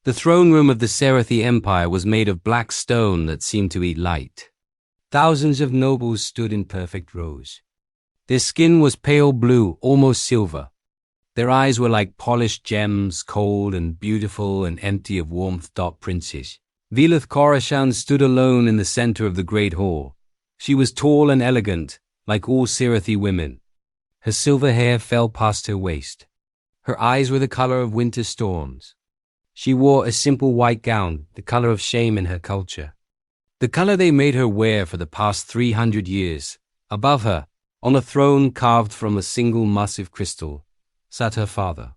The throne room of the Scifi Empire was made of black stone that seemed to eat light. Thousands of nobles stood in perfect rows. Their skin was pale blue, almost silver. Their eyes were like polished gems, cold and beautiful and empty of warmth. Princess Velith Coruscant stood alone in the center of the great hall. She was tall and elegant, like all Scifi women. Her silver hair fell past her waist. Her eyes were the color of winter storms. She wore a simple white gown, the color of shame in her culture. The color they made her wear for the past 300 years. Above her, on a throne carved from a single massive crystal, sat her father.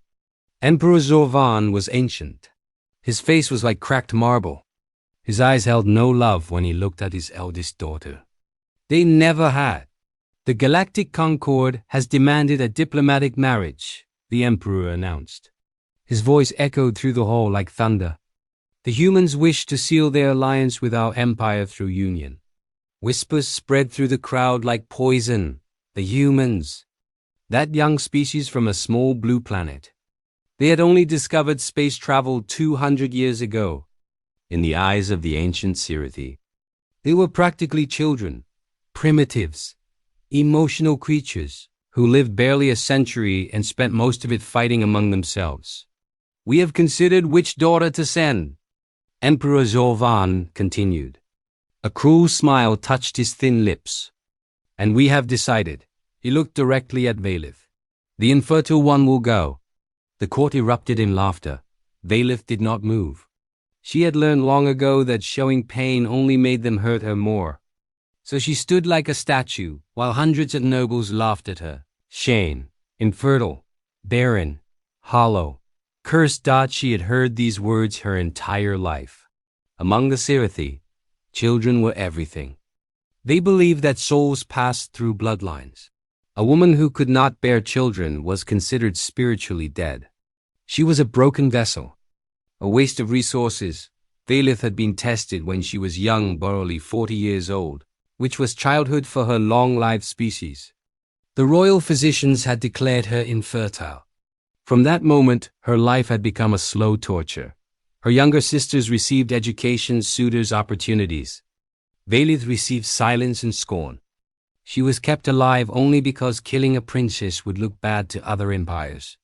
Emperor Zorvan was ancient. His face was like cracked marble. His eyes held no love when he looked at his eldest daughter. They never had. The Galactic Concord has demanded a diplomatic marriage, the Emperor announced. His voice echoed through the hall like thunder. The humans wish to seal their alliance with our empire through union. Whispers spread through the crowd like poison. The humans. That young species from a small blue planet. They had only discovered space travel 200 years ago. In the eyes of the ancient Scifi, they were practically children, primitives, emotional creatures who lived barely a century and spent most of it fighting among themselves. We have considered which daughter to send, Emperor Zorvan continued. A cruel smile touched his thin lips. And we have decided. He looked directly at Velith. The infertile one will go. The court erupted in laughter. Velith did not move. She had learned long ago that showing pain only made them hurt her more. So she stood like a statue, while hundreds of nobles laughed at her. Shame, infertile, barren, hollow, cursed. She had heard these words her entire life. Among the Scifi, children were everything. They believed that souls passed through bloodlines. A woman who could not bear children was considered spiritually dead. She was a broken vessel, a waste of resources. Velith had been tested when she was young, barely 40 years old, which was childhood for her long-lived species. The royal physicians had declared her infertile. From that moment, her life had become a slow torture. Her younger sisters received education, suitors, opportunities. Velith received silence and scorn. She was kept alive only because killing a princess would look bad to other empires.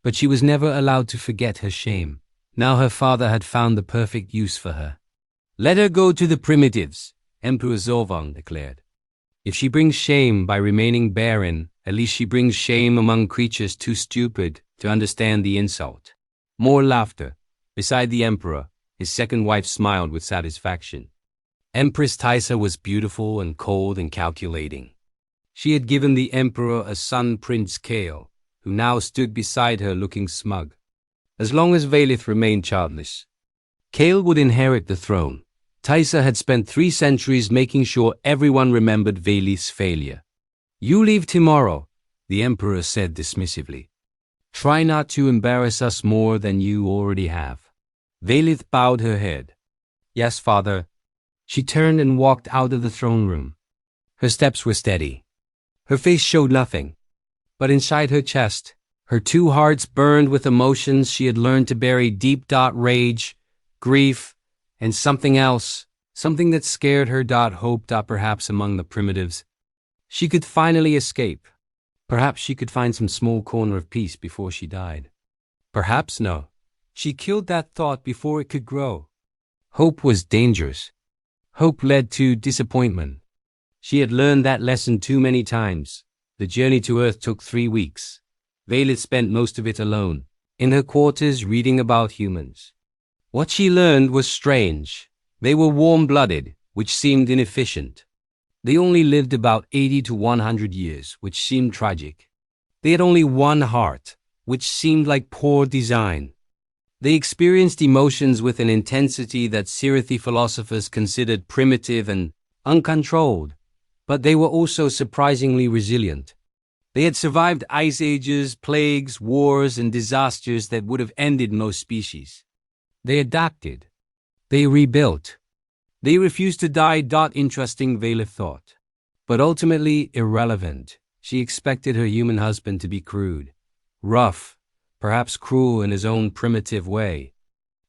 But she was never allowed to forget her shame. Now her father had found the perfect use for her. Let her go to the primitives, Emperor Zorvan declared. If she brings shame by remaining barren, at least she brings shame among creatures too stupid to understand the insult. More laughter. Beside the emperor, his second wife smiled with satisfaction. Empress Taisa was beautiful and cold and calculating. She had given the emperor a son, Prince Kale, who now stood beside her looking smug. As long as Velith remained childless, Kale would inherit the throne. Taisa had spent 3 centuries making sure everyone remembered Velith's failure. You leave tomorrow, the emperor said dismissively. Try not to embarrass us more than you already have. Velith bowed her head. Yes, father. She turned and walked out of the throne room. Her steps were steady. Her face showed nothing. But inside her chest, her 2 hearts burned with emotions she had learned to bury deep. Rage, grief, and something else, something that scared her. Hope. Perhaps among the primitives, she could finally escape. Perhaps she could find some small corner of peace before she died. Perhaps no. She killed that thought before it could grow. Hope was dangerous. Hope led to disappointment. She had learned that lesson too many times. The journey to Earth took 3 weeks. Velith spent most of it alone, in her quarters reading about humans. What she learned was strange. They were warm-blooded, which seemed inefficient. They only lived about 80 to 100 years, which seemed tragic. They had only 1 heart, which seemed like poor design. They experienced emotions with an intensity that Scifi philosophers considered primitive and uncontrolled, but they were also surprisingly resilient. They had survived ice ages, plagues, wars, and disasters that would have ended most species. They adapted. They rebuilt. They refused to die. Interesting, Velith thought. But ultimately irrelevant. She expected her human husband to be crude, rough, perhaps cruel in his own primitive way.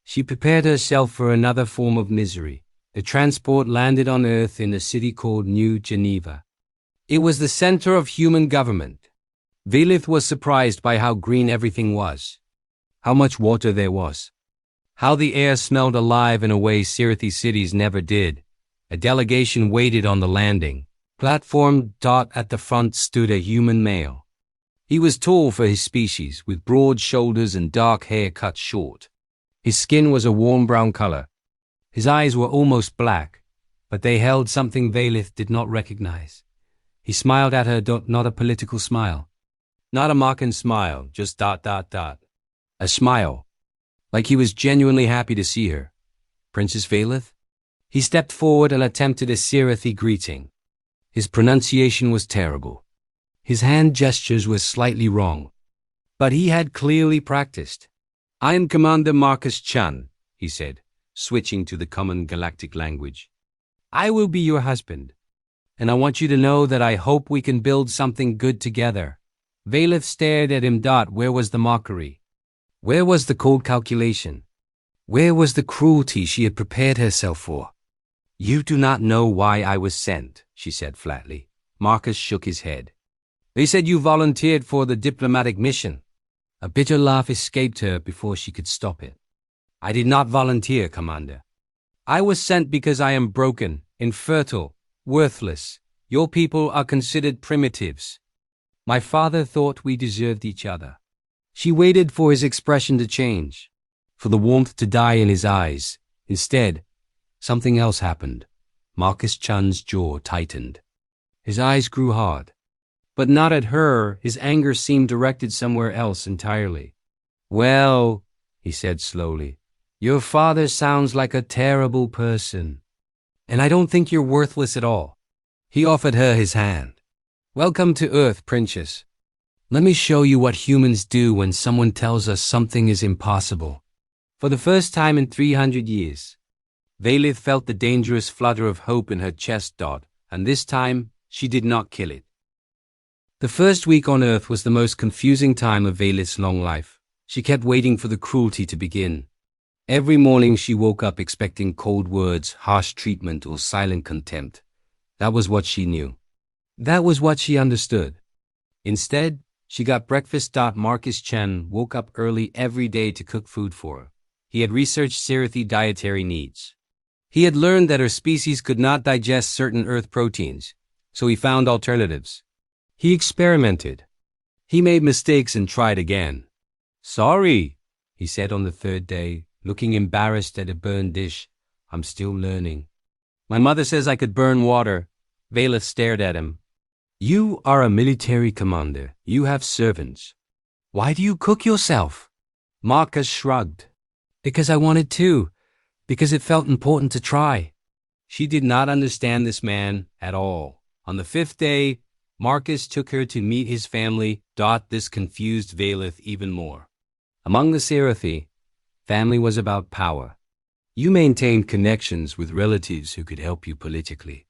She prepared herself for another form of misery. The transport landed on Earth in a city called New Geneva. It was the center of human government. Velith was surprised by how green everything was, how much water there was, how the air smelled alive in a way Scifi cities never did. A delegation waited on the landing platform. At the front stood a human male. He was tall for his species, with broad shoulders and dark hair cut short. His skin was a warm brown color. His eyes were almost black, but they held something Velith did not recognize. He smiled at her, not a political smile. Not a mocking smile, just ... A smile. Like he was genuinely happy to see her. Princess Velith? He stepped forward and attempted a Scifi greeting. His pronunciation was terrible. His hand gestures were slightly wrong. But he had clearly practiced. I am Commander Marcus Chan, he said, switching to the common galactic language. I will be your husband. And I want you to know that I hope we can build something good together. Velith stared at him. Where was the mockery? Where was the cold calculation? Where was the cruelty she had prepared herself for? You do not know why I was sent, she said flatly. Marcus shook his head. They said you volunteered for the diplomatic mission. A bitter laugh escaped her before she could stop it. I did not volunteer, Commander. I was sent because I am broken, infertile, worthless. Your people are considered primitives. My father thought we deserved each other. She waited for his expression to change, for the warmth to die in his eyes. Instead, something else happened. Marcus Chan's jaw tightened. His eyes grew hard. But not at her. His anger seemed directed somewhere else entirely. Well, he said slowly, your father sounds like a terrible person. And I don't think you're worthless at all. He offered her his hand. Welcome to Earth, Princess. Let me show you what humans do when someone tells us something is impossible. For the first time in 300 years, Velith felt the dangerous flutter of hope in her chest. And this time, she did not kill it. The first week on Earth was the most confusing time of Velith's long life. She kept waiting for the cruelty to begin. Every morning she woke up expecting cold words, harsh treatment, or silent contempt. That was what she knew. That was what she understood. Instead, she got breakfast. Marcus Chen woke up early every day to cook food for her. He had researched Scifi dietary needs. He had learned that her species could not digest certain Earth proteins, so he found alternatives. He experimented. He made mistakes and tried again. Sorry, he said on the third day, looking embarrassed at a burned dish. I'm still learning. My mother says I could burn water. Velith stared at him. You are a military commander. You have servants. Why do you cook yourself? Marcus shrugged. Because I wanted to. Because it felt important to try. She did not understand this man at all. On the fifth day, Marcus took her to meet his family. This confused Velith even more. Among the Scifi, family was about power. You maintained connections with relatives who could help you politically.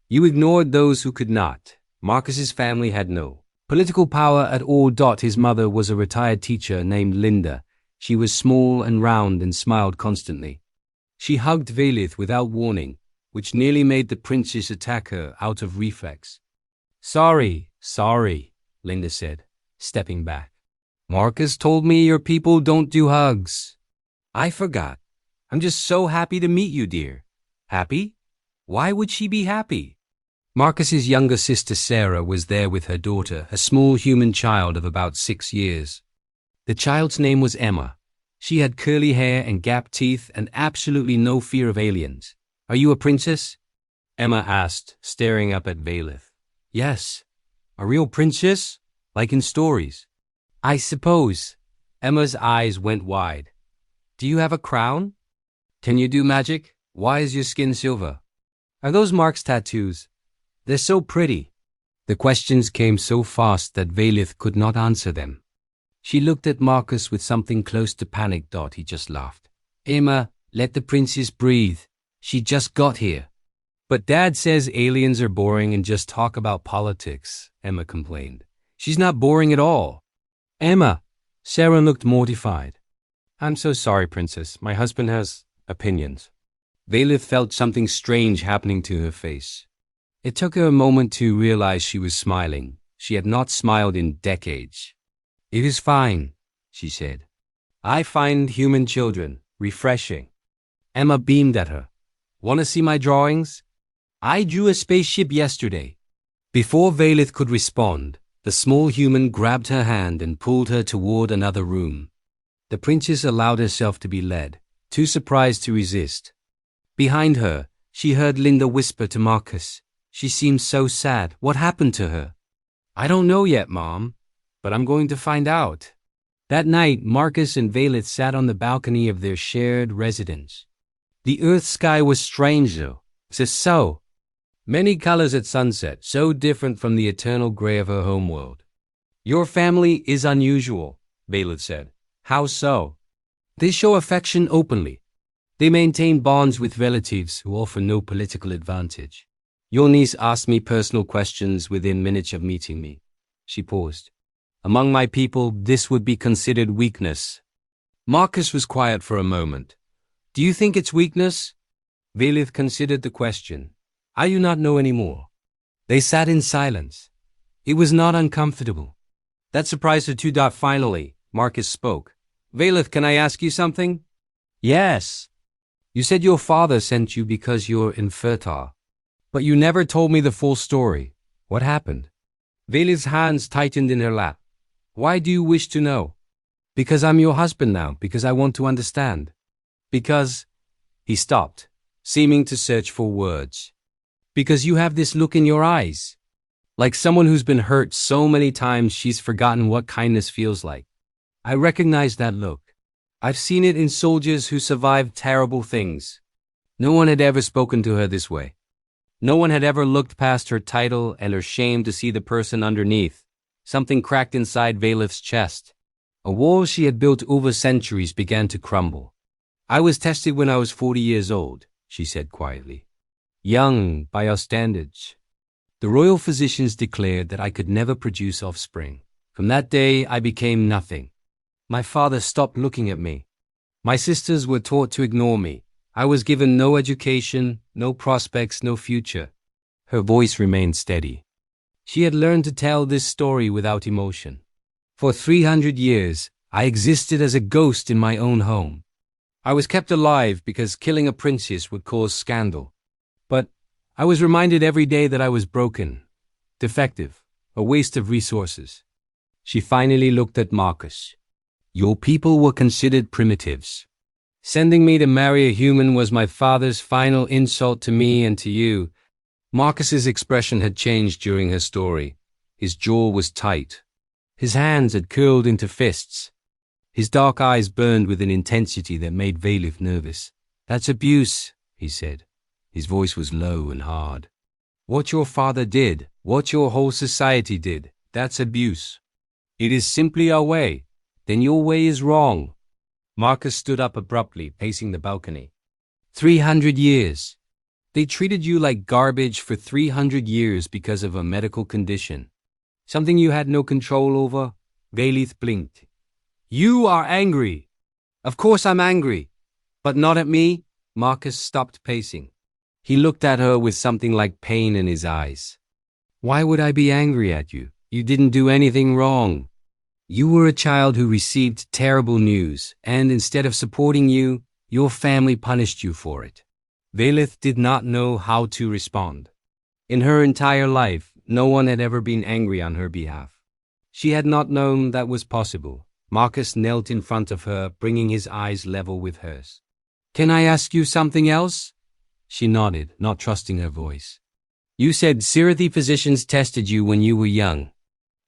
You ignored those who could not. Marcus's family had no political power at all. His mother was a retired teacher named Linda. She was small and round and smiled constantly. She hugged Velith without warning, which nearly made the princess attack her out of reflex. Sorry, Linda said, stepping back. Marcus told me your people don't do hugs. I forgot. I'm just so happy to meet you, dear. Happy? Why would she be happy? Marcus's younger sister Sarah was there with her daughter, a small human child of about 6 years. The child's name was Emma. She had curly hair and gap teeth and absolutely no fear of aliens. Are you a princess? Emma asked, staring up at Velith. Yes. A real princess? Like in stories? I suppose. Emma's eyes went wide. Do you have a crown? Can you do magic? Why is your skin silver? Are those marks tattoos? They're so pretty. The questions came so fast that Velith could not answer them. She looked at Marcus with something close to panic. He just laughed. Emma, let the princess breathe. She just got here. But Dad says aliens are boring and just talk about politics, Emma complained. She's not boring at all. Emma, Sarah looked mortified. I'm so sorry, Princess. My husband has opinions. Valith felt something strange happening to her face. It took her a moment to realize she was smiling. She had not smiled in decades. It is fine, she said. I find human children refreshing. Emma beamed at her. Want to see my drawings? I drew a spaceship yesterday. Before Valith could respond, the small human grabbed her hand and pulled her toward another room. The princess allowed herself to be led, too surprised to resist. Behind her, she heard Linda whisper to Marcus. She seemed so sad. What happened to her? I don't know yet, Mom, but I'm going to find out. That night, Marcus and Valith sat on the balcony of their shared residence. The earth sky was strange, though. So many colors at sunset, so different from the eternal gray of her homeworld. Your family is unusual, Valith said. How so? They show affection openly. They maintain bonds with relatives who offer no political advantage. Your niece asked me personal questions within minutes of meeting me. She paused. Among my people, this would be considered weakness. Marcus was quiet for a moment. Do you think it's weakness? Valith considered the question. I do not know anymore. They sat in silence. It was not uncomfortable. That surprised her too. Finally, Marcus spoke. Valith, can I ask you something? Yes. You said your father sent you because you're infertile. But you never told me the full story. What happened? Valith's hands tightened in her lap. Why do you wish to know? Because I'm your husband now, because I want to understand. Because... He stopped, seeming to search for words. Because you have this look in your eyes. Like someone who's been hurt so many times she's forgotten what kindness feels like. I recognize that look. I've seen it in soldiers who survived terrible things. No one had ever spoken to her this way. No one had ever looked past her title and her shame to see the person underneath. Something cracked inside Valith's chest. A wall she had built over centuries began to crumble. I was tested when I was 40 years old, she said quietly. Young by our standards. The royal physicians declared that I could never produce offspring. From that day, I became nothing. My father stopped looking at me. My sisters were taught to ignore me. I was given no education, no prospects, no future. Her voice remained steady. She had learned to tell this story without emotion. For 300 years, I existed as a ghost in my own home. I was kept alive because killing a princess would cause scandal. But I was reminded every day that I was broken, defective, a waste of resources. She finally looked at Marcus. Your people were considered primitives. Sending me to marry a human was my father's final insult to me and to you. Marcus's expression had changed during her story. His jaw was tight. His hands had curled into fists. His dark eyes burned with an intensity that made Valith nervous. That's abuse, he said. His voice was low and hard. What your father did, what your whole society did, that's abuse. It is simply our way. Then your way is wrong. Marcus stood up abruptly, pacing the balcony. 300 years. They treated you like garbage for 300 years because of a medical condition. Something you had no control over? Valith blinked. You are angry. Of course I'm angry. But not at me. Marcus stopped pacing. He looked at her with something like pain in his eyes. Why would I be angry at you? You didn't do anything wrong. You were a child who received terrible news, and instead of supporting you, your family punished you for it. Valith did not know how to respond. In her entire life, no one had ever been angry on her behalf. She had not known that was possible. Marcus knelt in front of her, bringing his eyes level with hers. Can I ask you something else? She nodded, not trusting her voice. You said Scifi physicians tested you when you were young.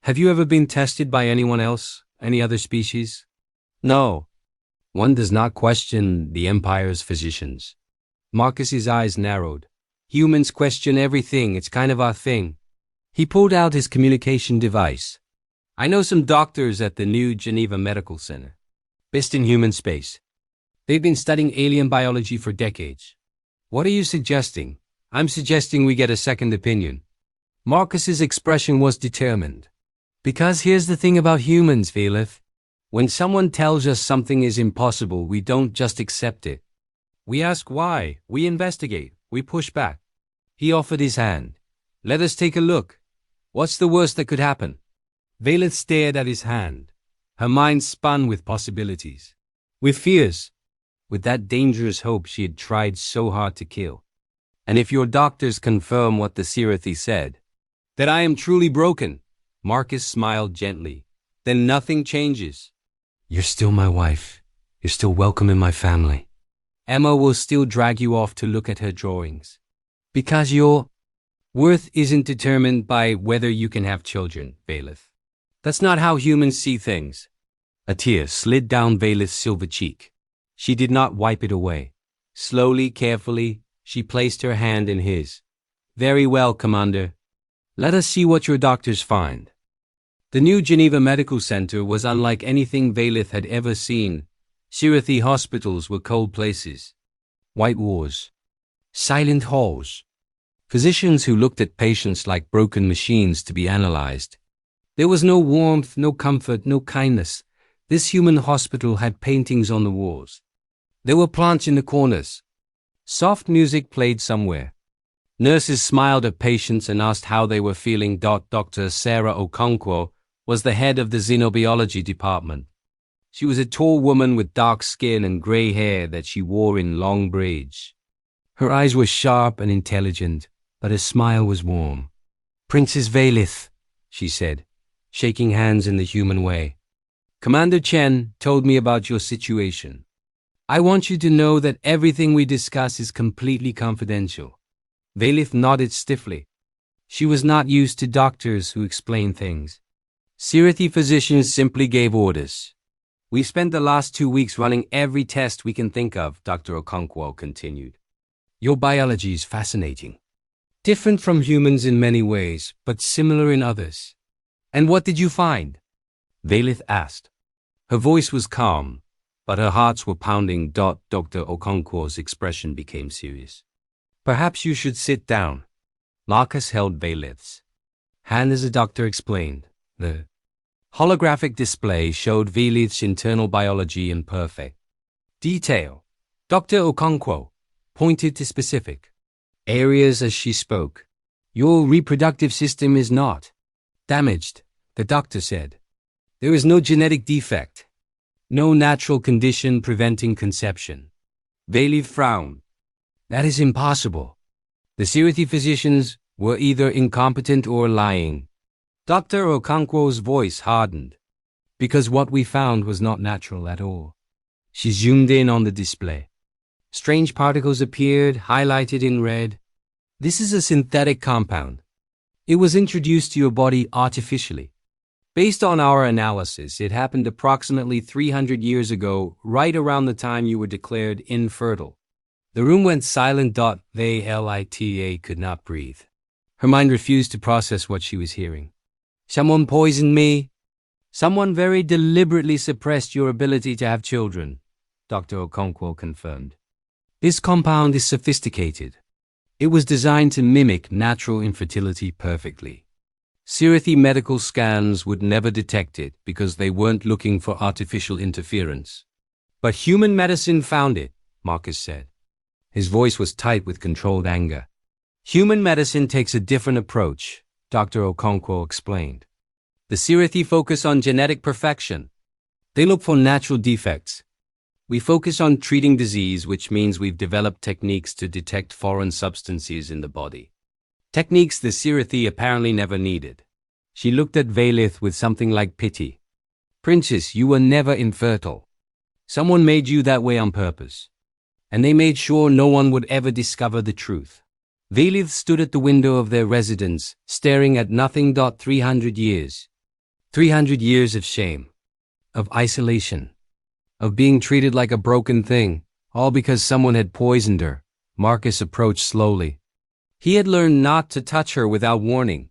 Have you ever been tested by anyone else, any other species? No. One does not question the Empire's physicians. Marcus's eyes narrowed. Humans question everything, it's kind of our thing. He pulled out his communication device. I know some doctors at the New Geneva Medical Center, best in human space. They've been studying alien biology for decades. What are you suggesting? I'm suggesting we get a second opinion. Marcus's expression was determined. Because here's the thing about humans, Valith. When someone tells us something is impossible, we don't just accept it. We ask why, we investigate, we push back. He offered his hand. Let us take a look. What's the worst that could happen? Valeth stared at his hand. Her mind spun with possibilities. With fears. With that dangerous hope she had tried so hard to kill. And if your doctors confirm what the Scifi said, that I am truly broken, Marcus smiled gently, then nothing changes. You're still my wife. You're still welcome in my family. Emma will still drag you off to look at her drawings. Because your worth isn't determined by whether you can have children, Valeth. That's not how humans see things. A tear slid down Valeth's silver cheek. She did not wipe it away. Slowly, carefully, she placed her hand in his. Very well, Commander. Let us see what your doctors find. The new Geneva Medical Center was unlike anything Valeth had ever seen. Scifi hospitals were cold places. White walls. Silent halls. Physicians who looked at patients like broken machines to be analyzed. There was no warmth, no comfort, no kindness. This human hospital had paintings on the walls. There were plants in the corners. Soft music played somewhere. Nurses smiled at patients and asked how they were feeling. Dr. Sarah Okonkwo was the head of the xenobiology department. She was a tall woman with dark skin and gray hair that she wore in long braids. Her eyes were sharp and intelligent, but her smile was warm. Princess Valeth, she said, shaking hands in the human way. Commander Chen told me about your situation. I want you to know that everything we discuss is completely confidential. Valeth nodded stiffly. She was not used to doctors who explain things. Scifi physicians simply gave orders. We spent the last 2 weeks running every test we can think of, Dr. Okonkwo continued. Your biology is fascinating. Different from humans in many ways, but similar in others. And what did you find? Valeth asked. Her voice was calm, but her hearts were pounding. Dr. Okonkwo's expression became serious. Perhaps you should sit down. Marcus held Valeth's hand as the doctor explained. The holographic display showed Valeth's internal biology in perfect detail. Dr. Okonkwo pointed to specific areas as she spoke. Your reproductive system is not damaged, the doctor said. There is no genetic defect, no natural condition preventing conception. Valeth frowned. That is impossible. The Scifi physicians were either incompetent or lying. Dr. Okonkwo's voice hardened, because what we found was not natural at all. She zoomed in on the display. Strange particles appeared, highlighted in red. This is a synthetic compound. It was introduced to your body artificially. Based on our analysis, it happened approximately 300 years ago, right around the time you were declared infertile. The room went silent. Valita could not breathe. Her mind refused to process what she was hearing. Someone poisoned me. Someone very deliberately suppressed your ability to have children, Dr. Okonkwo confirmed. This compound is sophisticated. It was designed to mimic natural infertility perfectly. Scifi medical scans would never detect it because they weren't looking for artificial interference. But human medicine found it, Marcus said. His voice was tight with controlled anger. Human medicine takes a different approach, Dr. Okonkwo explained. The Scifi focus on genetic perfection. They look for natural defects. We focus on treating disease, which means we've developed techniques to detect foreign substances in the body. Techniques the Scifi apparently never needed. She looked at Valeth with something like pity. Princess, you were never infertile. Someone made you that way on purpose. And they made sure no one would ever discover the truth. Valeth stood at the window of their residence, staring at nothing. 300 years. 300 years of shame. Of isolation. Of being treated like a broken thing, all because someone had poisoned her. Marcus approached slowly. He had learned not to touch her without warning.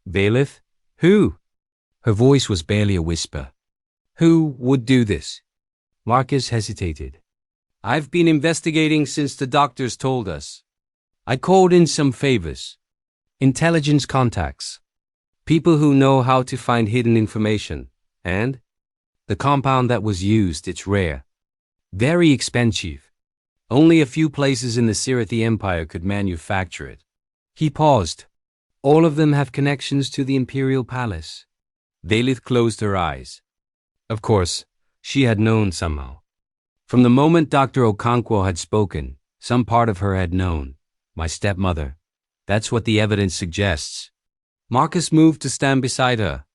Valeth? Who? Her voice was barely a whisper. Who would do this? Marcus hesitated. I've been investigating since the doctors told us. I called in some favors. Intelligence contacts. People who know how to find hidden information. And The compound that was used, it's rare. Very expensive. Only a few places in the Scifi Empire could manufacture it. He paused. All of them have connections to the Imperial Palace. Velith closed her eyes. Of course, she had known somehow. From the moment Dr. Okonkwo had spoken, some part of her had known. My stepmother. That's what the evidence suggests. Marcus moved to stand beside her.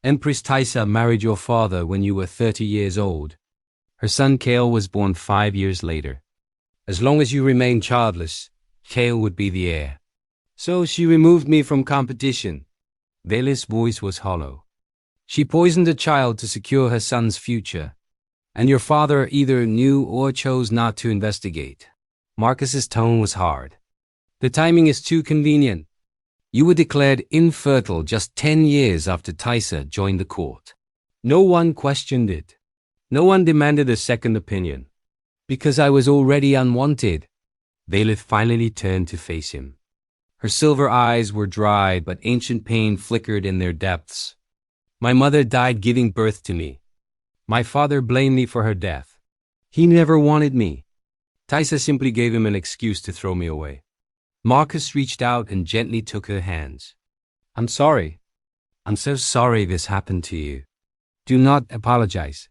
Empress Taisa married your father when you were 30 years old. Her son Kale was born 5 years later. As long as you remain childless, Kale would be the heir. So she removed me from competition. Velith's voice was hollow. She poisoned a child to secure her son's future. And your father either knew or chose not to investigate. Marcus's tone was hard. The timing is too convenient. You were declared infertile just 10 years after Taisa joined the court. No one questioned it. No one demanded a second opinion. Because I was already unwanted. Velith finally turned to face him. Her silver eyes were dry, but ancient pain flickered in their depths. My mother died giving birth to me. My father blamed me for her death. He never wanted me. Taisa simply gave him an excuse to throw me away. Marcus reached out and gently took her hands. I'm sorry. I'm so sorry this happened to you. Do not apologize.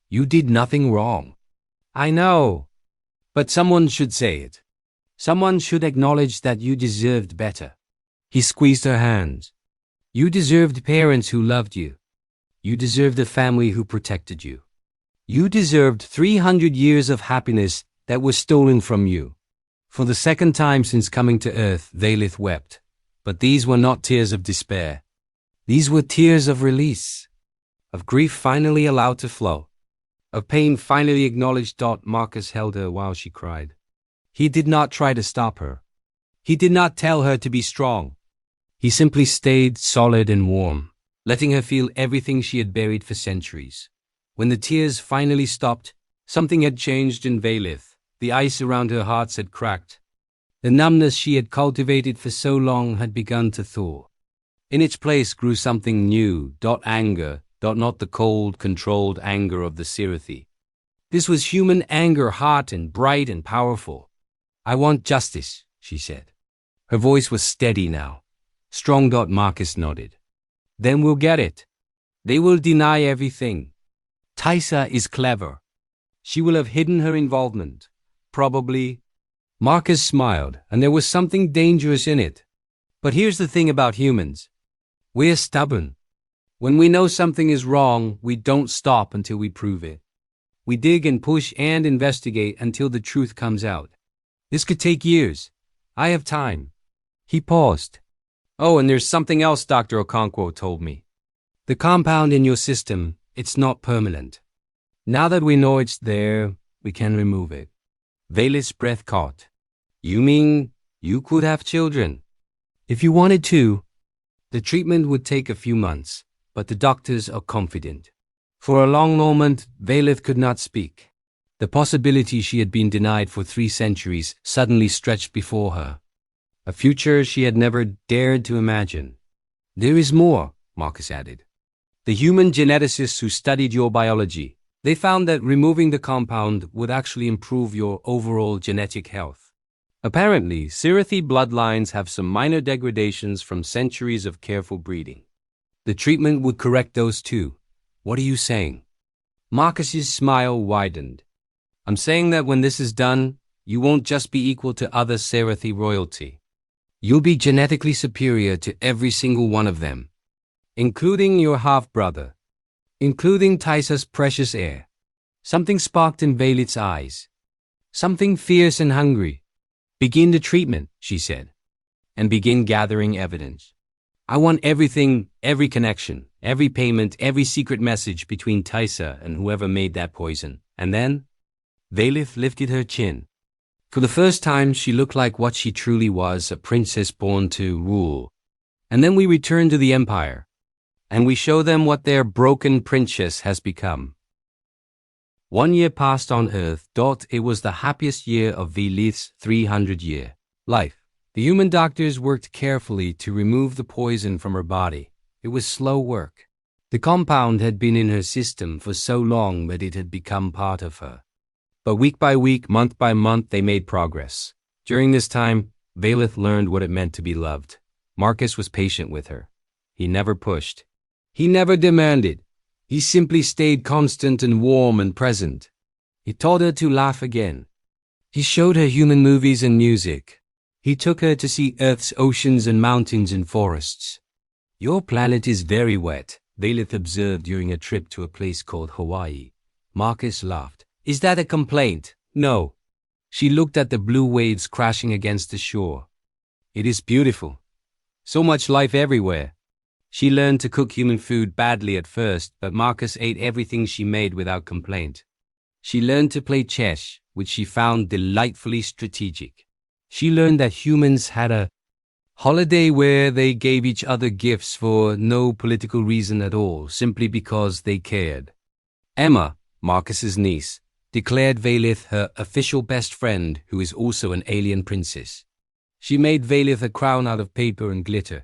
You did nothing wrong. I know. But someone should say it. Someone should acknowledge that you deserved better. He squeezed her hands. You deserved parents who loved you. You deserved a family who protected you. You deserved 300 years of happiness that was stolen from you. For the second time since coming to Earth, Velith wept. But these were not tears of despair. These were tears of release. Of grief finally allowed to flow. Of pain finally acknowledged. Marcus held her while she cried. He did not try to stop her. He did not tell her to be strong. He simply stayed solid and warm, letting her feel everything she had buried for centuries. When the tears finally stopped, something had changed in Velith. The ice around her heart had cracked. The numbness she had cultivated for so long had begun to thaw. In its place grew something new. Anger. Not the cold, controlled anger of the Scifi. This was human anger, hot and bright and powerful. I want justice, she said. Her voice was steady now. Strong. Marcus nodded. Then we'll get it. They will deny everything. Taisa is clever. She will have hidden her involvement. Probably. Marcus smiled, and there was something dangerous in it. But here's the thing about humans. We're stubborn. When we know something is wrong, we don't stop until we prove it. We dig and push and investigate until the truth comes out. This could take years. I have time. He paused. Oh, and there's something else Dr. Okonkwo told me. The compound in your system, it's not permanent. Now that we know it's there, we can remove it. Velith's breath caught. You mean you could have children? If you wanted to. The treatment would take a few months, but the doctors are confident. For a long moment, Velith could not speak. The possibility she had been denied for 3 centuries suddenly stretched before her. A future she had never dared to imagine. There is more, Marcus added. The human geneticists who studied your biology, they found that removing the compound would actually improve your overall genetic health. Apparently, Scifi bloodlines have some minor degradations from centuries of careful breeding. The treatment would correct those too. What are you saying? Marcus's smile widened. I'm saying that when this is done, you won't just be equal to other Scifi royalty. You'll be genetically superior to every single one of them, including your half-brother, including Taisa's precious heir. Something sparked in Velith's eyes. Something fierce and hungry. Begin the treatment, she said, and begin gathering evidence. I want everything, every connection, every payment, every secret message between Taisa and whoever made that poison. And then, Velith lifted her chin. For the first time, she looked like what she truly was, a princess born to rule. And then we return to the Empire, and we show them what their broken princess has become. 1 year passed on Earth. It was the happiest year of Velith's 300-year life. The human doctors worked carefully to remove the poison from her body. It was slow work. The compound had been in her system for so long that it had become part of her. But week by week, month by month, they made progress. During this time, Valeth learned what it meant to be loved. Marcus was patient with her. He never pushed. He never demanded. He simply stayed constant and warm and present. He taught her to laugh again. He showed her human movies and music. He took her to see Earth's oceans and mountains and forests. Your planet is very wet, Valeth observed during a trip to a place called Hawaii. Marcus laughed. Is that a complaint? No. She looked at the blue waves crashing against the shore. It is beautiful. So much life everywhere. She learned to cook human food badly at first, but Marcus ate everything she made without complaint. She learned to play chess, which she found delightfully strategic. She learned that humans had a holiday where they gave each other gifts for no political reason at all, simply because they cared. Emma, Marcus's niece, declared Valeth her official best friend, who is also an alien princess. She made Valeth a crown out of paper and glitter.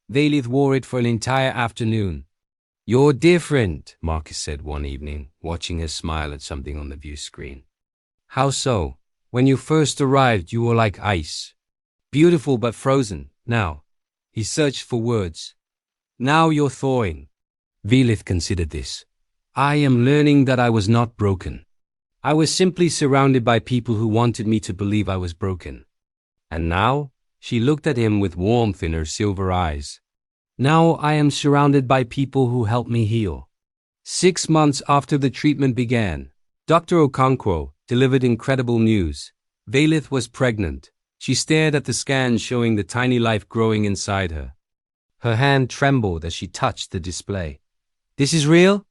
Valeth wore it for an entire afternoon. You're different, Marcus said one evening, watching her smile at something on the view screen. How so? When you first arrived, you were like ice. Beautiful but frozen. Now, he searched for words. Now you're thawing. Valeth considered this. I am learning that I was not broken. I was simply surrounded by people who wanted me to believe I was broken. And now, she looked at him with warmth in her silver eyes. Now I am surrounded by people who help me heal. 6 months after the treatment began, Dr. Okonkwo delivered incredible news. Valeth was pregnant. She stared at the scan showing the tiny life growing inside her. Her hand trembled as she touched the display. This is real?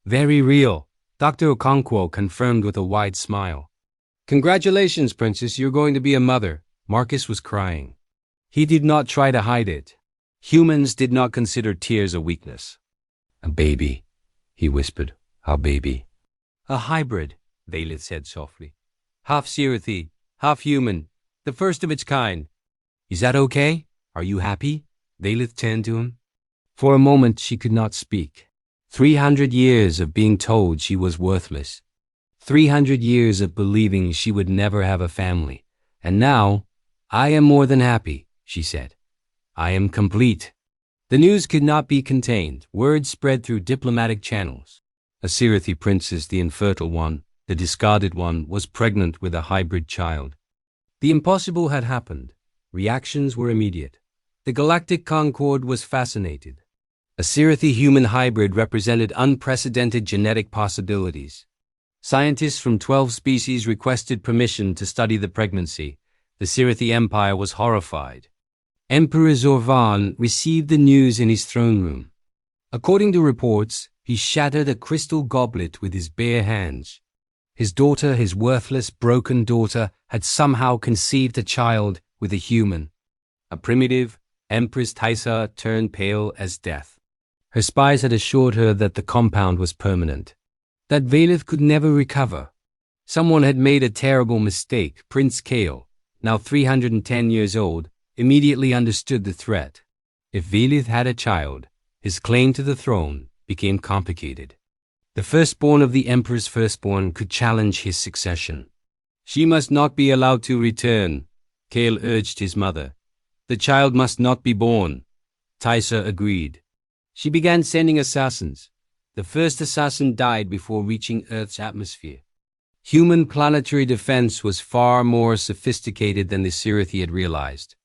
Very real, Dr. Okonkwo confirmed with a wide smile. Congratulations, Princess, you're going to be a mother. Marcus was crying. He did not try to hide it. Humans did not consider tears a weakness. A baby, he whispered. A baby. A hybrid, Valeth said softly. Half Scifi, half human. The first of its kind. Is that okay? Are you happy? Valeth turned to him. For a moment she could not speak. 300 years of being told she was worthless. 300 years of believing she would never have a family. And now, I am more than happy, she said. I am complete. The news could not be contained. Words spread through diplomatic channels. A Scifi princess, the infertile one, the discarded one, was pregnant with a hybrid child. The impossible had happened. Reactions were immediate. The Galactic Concord was fascinated. A Scifi human hybrid represented unprecedented genetic possibilities. Scientists from 12 species requested permission to study the pregnancy. The Scifi Empire was horrified. Emperor Zorvan received the news in his throne room. According to reports, he shattered a crystal goblet with his bare hands. His daughter, his worthless, broken daughter, had somehow conceived a child with a human. A primitive, Empress Taisa turned pale as death. Her spies had assured her that the compound was permanent, that Valeth could never recover. Someone had made a terrible mistake. Prince Kale, now 310 years old, immediately understood the threat. If Valeth had a child, his claim to the throne became complicated. The firstborn of the emperor's firstborn could challenge his succession. She must not be allowed to return, Kale urged his mother. The child must not be born. Taisa agreed. She began sending assassins. The first assassin died before reaching Earth's atmosphere. Human planetary defense was far more sophisticated than the Scifi had realized.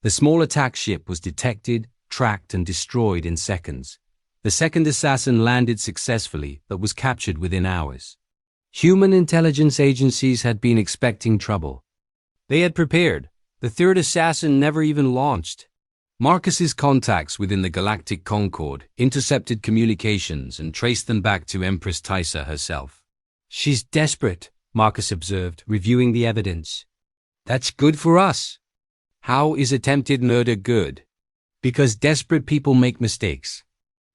The small attack ship was detected, tracked, and destroyed in seconds. The second assassin landed successfully, but was captured within hours. Human intelligence agencies had been expecting trouble. They had prepared. The third assassin never even launched. Marcus's contacts within the Galactic Concord intercepted communications and traced them back to Empress Taisa herself. She's desperate, Marcus observed, reviewing the evidence. That's good for us. How is attempted murder good? Because desperate people make mistakes.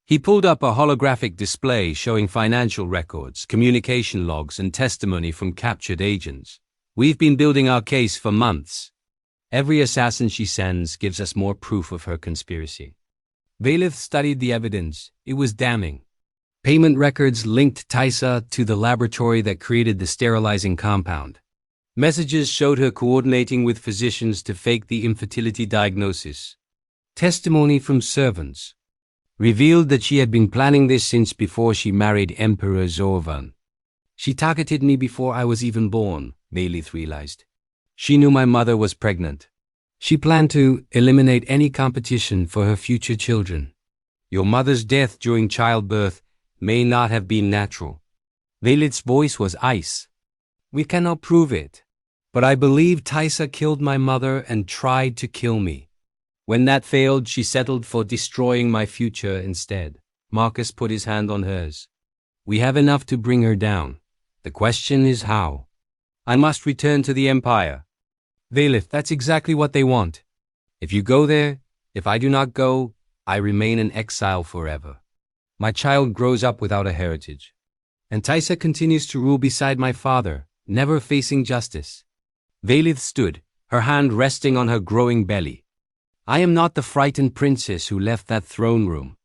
He pulled up a holographic display showing financial records, communication logs, and testimony from captured agents. We've been building our case for months. Every assassin she sends gives us more proof of her conspiracy. Valeth studied the evidence. It was damning. Payment records linked Taisa to the laboratory that created the sterilizing compound. Messages showed her coordinating with physicians to fake the infertility diagnosis. Testimony from servants revealed that she had been planning this since before she married Emperor Zorvan. She targeted me before I was even born, Valith realized. She knew my mother was pregnant. She planned to eliminate any competition for her future children. Your mother's death during childbirth may not have been natural. Valith's voice was ice. We cannot prove it, but I believe Taisa killed my mother and tried to kill me. When that failed, she settled for destroying my future instead. Marcus put his hand on hers. We have enough to bring her down. The question is how. I must return to the Empire. Valith, that's exactly what they want. If you go there, if I do not go, I remain in exile forever. My child grows up without a heritage. And Taisa continues to rule beside my father, never facing justice. Valith stood, her hand resting on her growing belly. I am not the frightened princess who left that throne room.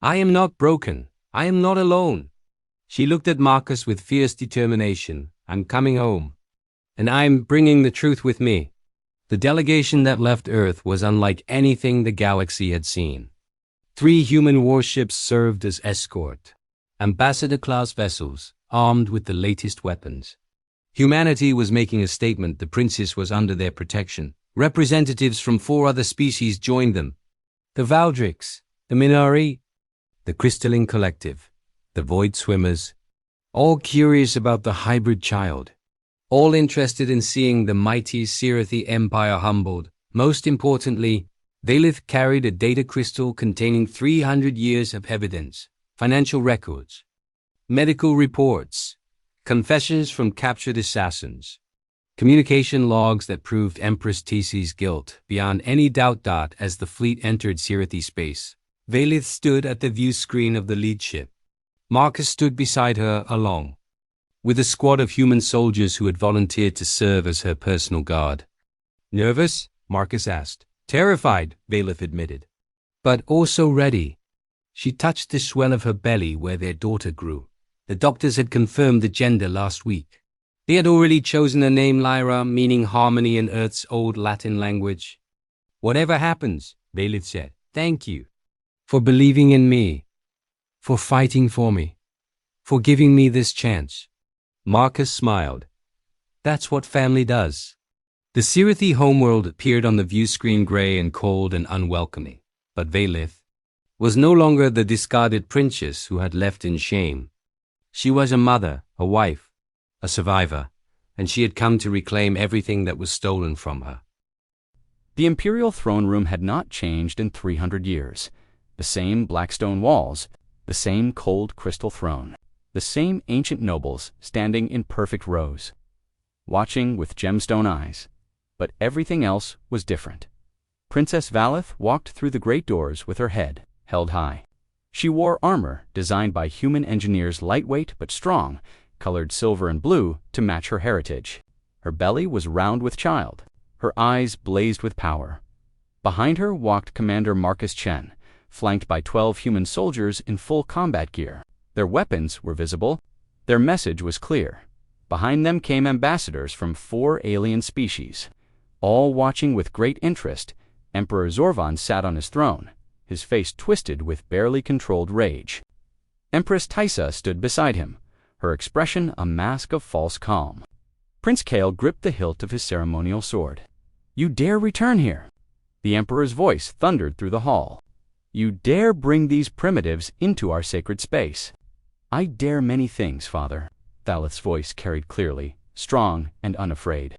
I am not broken. I am not alone. She looked at Marcus with fierce determination. I'm coming home. And I'm bringing the truth with me. The delegation that left Earth was unlike anything the galaxy had seen. 3 human warships served as escort. Ambassador-class vessels, armed with the latest weapons. Humanity was making a statement. The princess was under their protection. Representatives from 4 other species joined them. The Valdrix, the Minari, the Crystalline Collective, the Void Swimmers, all curious about the hybrid child, all interested in seeing the mighty Scifi Empire humbled. Most importantly, Valith carried a data crystal containing 300 years of evidence, financial records, medical reports, confessions from captured assassins, communication logs that proved Empress Tisi's guilt beyond any doubt. As the fleet entered Scifi space, Valith stood at the view screen of the lead ship. Marcus stood beside her along with a squad of human soldiers who had volunteered to serve as her personal guard. Nervous? Marcus asked. Terrified, Valith admitted. But also ready. She touched the swell of her belly where their daughter grew. The doctors had confirmed the gender last week. They had already chosen a name, Lyra, meaning harmony in Earth's old Latin language. Whatever happens, Valith said, thank you for believing in me, for fighting for me, for giving me this chance. Marcus smiled. That's what family does. The Scifi homeworld appeared on the view screen, gray and cold and unwelcoming. But Valith was no longer the discarded princess who had left in shame. She was a mother, a wife, a survivor, and she had come to reclaim everything that was stolen from her. The imperial throne room had not changed in 300 years. The same black stone walls, the same cold crystal throne, the same ancient nobles standing in perfect rows, watching with gemstone eyes. But everything else was different. Princess Valith walked through the great doors with her head held high. She wore armor designed by human engineers, lightweight but strong, colored silver and blue to match her heritage. Her belly was round with child. Her eyes blazed with power. Behind her walked Commander Marcus Chen, flanked by 12 human soldiers in full combat gear. Their weapons were visible. Their message was clear. Behind them came ambassadors from 4 alien species. All watching with great interest, Emperor Zorvan sat on his throne, his face twisted with barely controlled rage. Empress Taisa stood beside him, her expression a mask of false calm. Prince Kale gripped the hilt of his ceremonial sword. You dare return here? The Emperor's voice thundered through the hall. You dare bring these primitives into our sacred space? I dare many things, Father. Valith's voice carried clearly, strong and unafraid.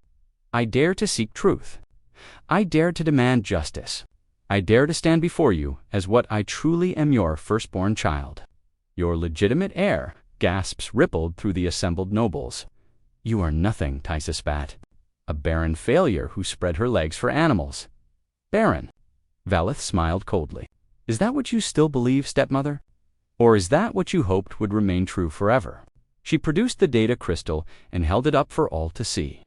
I dare to seek truth. I dare to demand justice. I dare to stand before you as what I truly am, your firstborn child. Your legitimate heir. Gasps rippled through the assembled nobles. You are nothing, Taisa spat. A barren failure who spread her legs for animals. Barren. Valith smiled coldly. Is that what you still believe, stepmother? Or is that what you hoped would remain true forever? She produced the data crystal and held it up for all to see.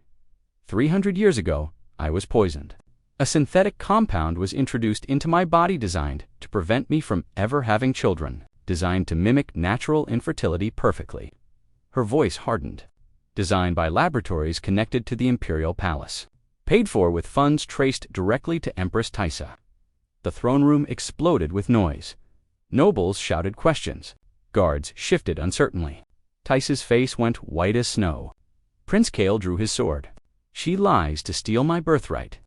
300 years ago, I was poisoned. A synthetic compound was introduced into my body designed to prevent me from ever having children. designed to mimic natural infertility perfectly. Her voice hardened. Designed by laboratories connected to the imperial palace. Paid for with funds traced directly to Empress Taisa. The throne room exploded with noise. Nobles shouted questions. Guards shifted uncertainly. Taisa's face went white as snow. Prince Kale drew his sword. She lies to steal my birthright.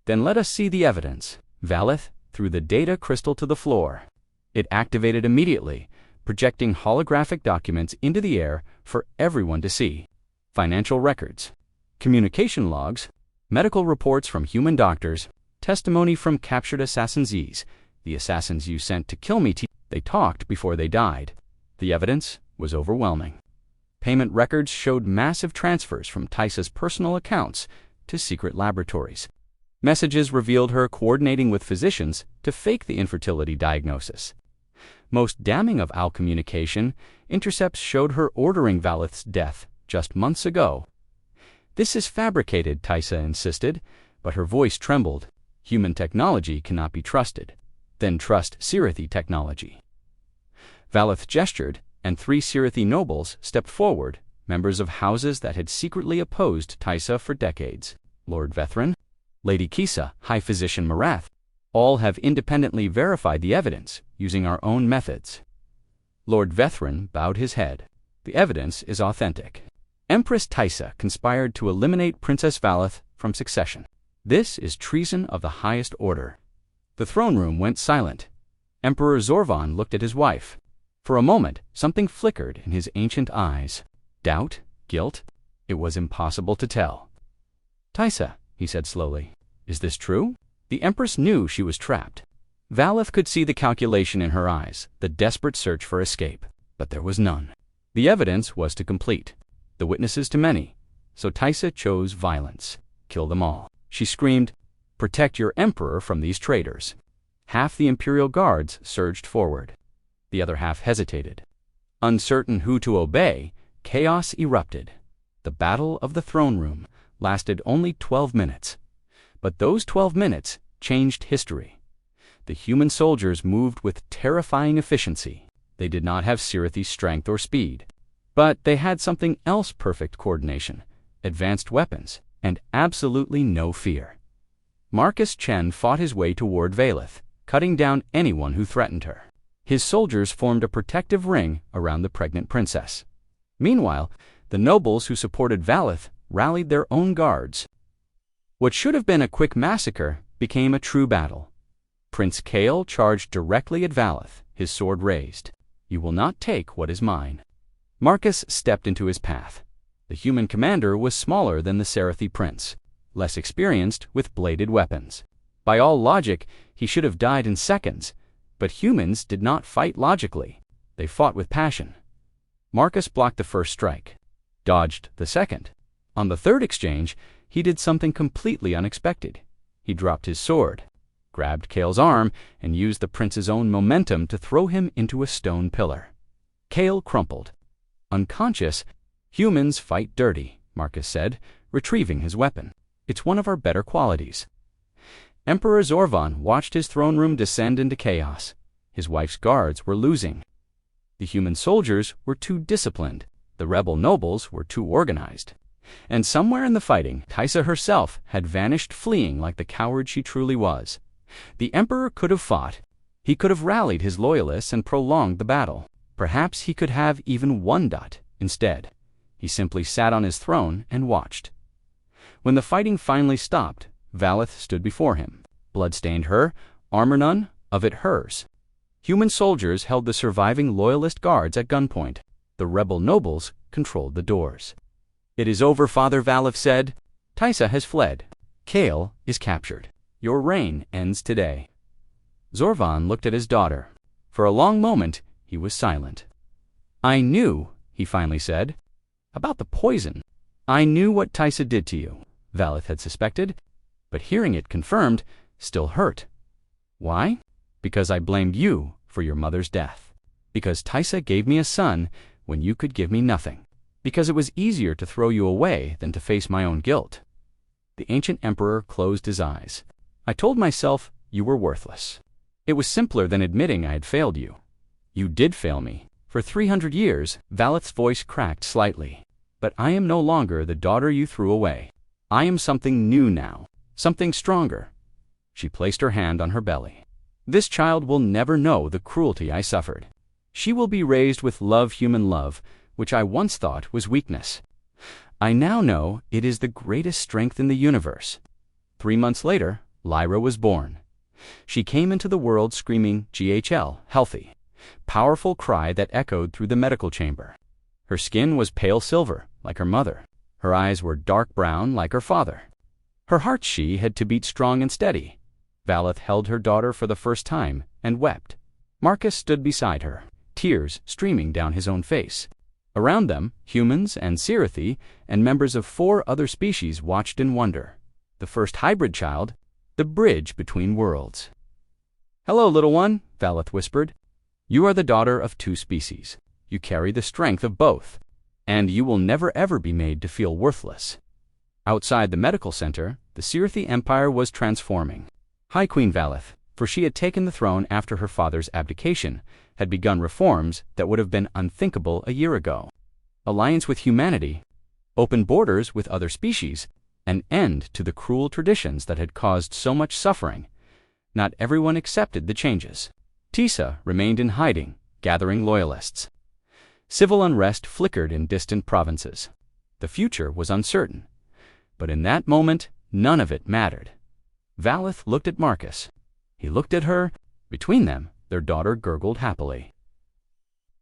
Then let us see the evidence. Valeth threw the data crystal to the floor. It activated immediately, projecting holographic documents into the air for everyone to see. Financial records, communication logs, medical reports from human doctors, testimony from captured assassins, the assassins you sent to kill me. They talked before they died. The evidence was overwhelming. Payment records showed massive transfers from Taisa's personal accounts to secret laboratories. Messages revealed her coordinating with physicians to fake the infertility diagnosis. Most damning of all communication, intercepts showed her ordering Valeth's death just months ago. This is fabricated, Taisa insisted, but her voice trembled. Human technology cannot be trusted. Then trust Scifi technology. Valeth gestured, and 3 Scifi nobles stepped forward, members of houses that had secretly opposed Taisa for decades. Lord Vethran, Lady Kisa, High Physician Marath, all have independently verified the evidence using our own methods. Lord Vethran bowed his head. The evidence is authentic. Empress Taisa conspired to eliminate Princess Valeth from succession. This is treason of the highest order. The throne room went silent. Emperor Zorvan looked at his wife. For a moment, something flickered in his ancient eyes. Doubt? Guilt? It was impossible to tell. Taisa, he said slowly, is this true? The Empress knew she was trapped. Valeth could see the calculation in her eyes, the desperate search for escape. But there was none. The evidence was to complete. The witnesses to many. So Taisa chose violence. Kill them all. She screamed, protect your emperor from these traitors. Half the imperial guards surged forward. The other half hesitated. Uncertain who to obey, chaos erupted. The battle of the throne room lasted only 12 minutes. But those 12 minutes changed history. The human soldiers moved with terrifying efficiency. They did not have Scifi's strength or speed. But they had something else: perfect coordination, advanced weapons, and absolutely no fear. Marcus Chen fought his way toward Valeth, cutting down anyone who threatened her. His soldiers formed a protective ring around the pregnant princess. Meanwhile, the nobles who supported Valeth rallied their own guards. What should have been a quick massacre became a true battle. Prince Kale charged directly at Valeth, his sword raised. You will not take what is mine. Marcus stepped into his path. The human commander was smaller than the Scifi prince, less experienced with bladed weapons. By all logic, he should have died in seconds, but humans did not fight logically. They fought with passion. Marcus blocked the first strike, dodged the second. On the third exchange, he did something completely unexpected. He dropped his sword, grabbed Kale's arm, and used the prince's own momentum to throw him into a stone pillar. Kale crumpled. Unconscious, humans fight dirty, Marcus said, retrieving his weapon. It's one of our better qualities. Emperor Zorvan watched his throne room descend into chaos. His wife's guards were losing. The human soldiers were too disciplined. The rebel nobles were too organized. And somewhere in the fighting, Taisa herself had vanished, fleeing like the coward she truly was. The emperor could have fought. He could have rallied his loyalists and prolonged the battle. Perhaps he could have even won. Instead, he simply sat on his throne and watched. When the fighting finally stopped, Valeth stood before him. Blood-stained her, armor none of it hers. Human soldiers held the surviving loyalist guards at gunpoint. The rebel nobles controlled the doors. It is over, Father Valeth said. Taisa has fled. Kale is captured. Your reign ends today. Zorvan looked at his daughter. For a long moment, he was silent. I knew, he finally said, about the poison. I knew what Taisa did to you, Valeth had suspected, but hearing it confirmed still hurt. Why? Because I blamed you for your mother's death. Because Taisa gave me a son when you could give me nothing. Because it was easier to throw you away than to face my own guilt. The ancient emperor closed his eyes. I told myself you were worthless. It was simpler than admitting I had failed you. You did fail me. For 300 years, Valeth's voice cracked slightly. But I am no longer the daughter you threw away. I am something new now, something stronger. She placed her hand on her belly. This child will never know the cruelty I suffered. She will be raised with love, human love, which I once thought was weakness. I now know it is the greatest strength in the universe. 3 months later, Lyra was born. She came into the world screaming GHL, healthy, powerful cry that echoed through the medical chamber. Her skin was pale silver, like her mother. Her eyes were dark brown, like her father. Her heart she had to beat strong and steady. Valeth held her daughter for the first time and wept. Marcus stood beside her, tears streaming down his own face. Around them, humans and Scifi and members of 4 other species watched in wonder. The first hybrid child, the bridge between worlds. "Hello, little one," Valeth whispered. "You are the daughter of 2 species. You carry the strength of both, and you will never ever be made to feel worthless." Outside the medical center, the Scifi Empire was transforming. High Queen Valeth, for she had taken the throne after her father's abdication, had begun reforms that would have been unthinkable a year ago. Alliance with humanity, open borders with other species, an end to the cruel traditions that had caused so much suffering. Not everyone accepted the changes. Tisa remained in hiding, gathering loyalists. Civil unrest flickered in distant provinces. The future was uncertain. But in that moment, none of it mattered. Valeth looked at Marcus. He looked at her. Between them, their daughter gurgled happily.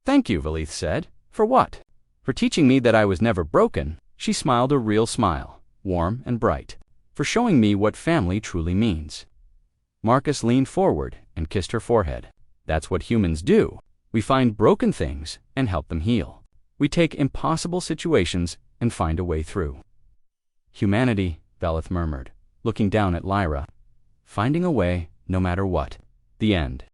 "Thank you," Valeth said. "For what?" "For teaching me that I was never broken." She smiled a real smile, warm and bright. "For showing me what family truly means." Marcus leaned forward and kissed her forehead. "That's what humans do. We find broken things and help them heal. We take impossible situations and find a way through." "Humanity," Valeth murmured, looking down at Lyra. "Finding a way, no matter what." The end.